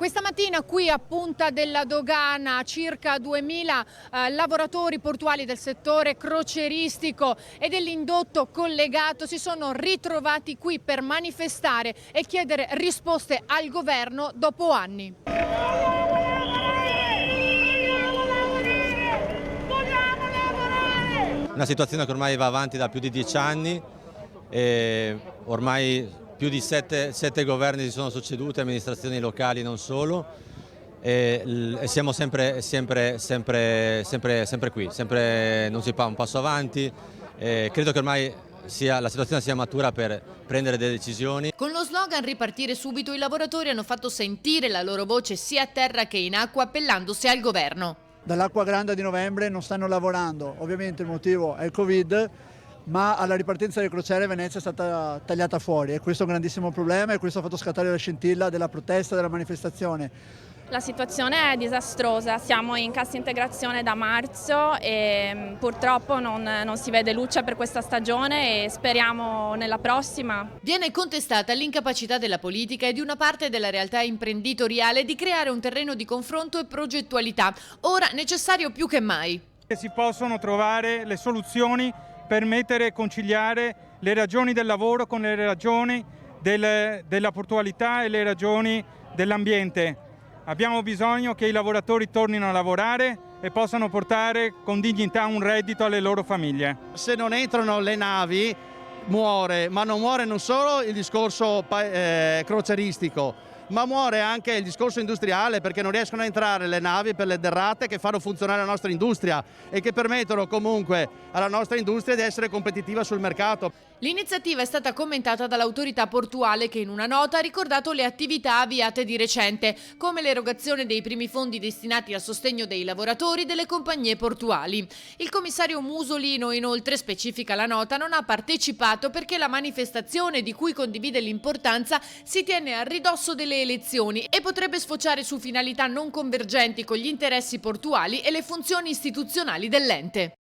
Questa mattina qui a Punta della Dogana circa 2000 lavoratori portuali del settore crocieristico e dell'indotto collegato si sono ritrovati qui per manifestare e chiedere risposte al governo dopo anni. Una situazione che ormai va avanti da più di 10 anni e ormai più di sette governi si sono succeduti, amministrazioni locali non solo, e siamo sempre qui, non si fa un passo avanti. Credo che ormai la situazione sia matura per prendere delle decisioni. Con lo slogan "Ripartire subito", i lavoratori hanno fatto sentire la loro voce sia a terra che in acqua, appellandosi al governo. Dall'Acqua Grande di novembre non stanno lavorando, ovviamente il motivo è il Covid, ma alla ripartenza delle crociere Venezia è stata tagliata fuori e questo è un grandissimo problema e questo ha fatto scattare la scintilla della protesta, della manifestazione. La situazione è disastrosa, siamo in cassa integrazione da marzo e purtroppo non si vede luce per questa stagione e speriamo nella prossima. Viene contestata l'incapacità della politica e di una parte della realtà imprenditoriale di creare un terreno di confronto e progettualità, ora necessario più che mai. Si possono trovare le soluzioni per mettere e conciliare le ragioni del lavoro con le ragioni della portualità e le ragioni dell'ambiente. Abbiamo bisogno che i lavoratori tornino a lavorare e possano portare con dignità un reddito alle loro famiglie. Se non entrano le navi muore, ma non muore non solo il discorso crocieristico, ma muore anche il discorso industriale, perché non riescono a entrare le navi per le derrate che fanno funzionare la nostra industria e che permettono comunque alla nostra industria di essere competitiva sul mercato. L'iniziativa è stata commentata dall'autorità portuale che in una nota ha ricordato le attività avviate di recente, come l'erogazione dei primi fondi destinati al sostegno dei lavoratori delle compagnie portuali. Il commissario Musolino inoltre, specifica la nota, non ha partecipato perché la manifestazione, di cui condivide l'importanza, si tiene a ridosso delle elezioni e potrebbe sfociare su finalità non convergenti con gli interessi portuali e le funzioni istituzionali dell'ente.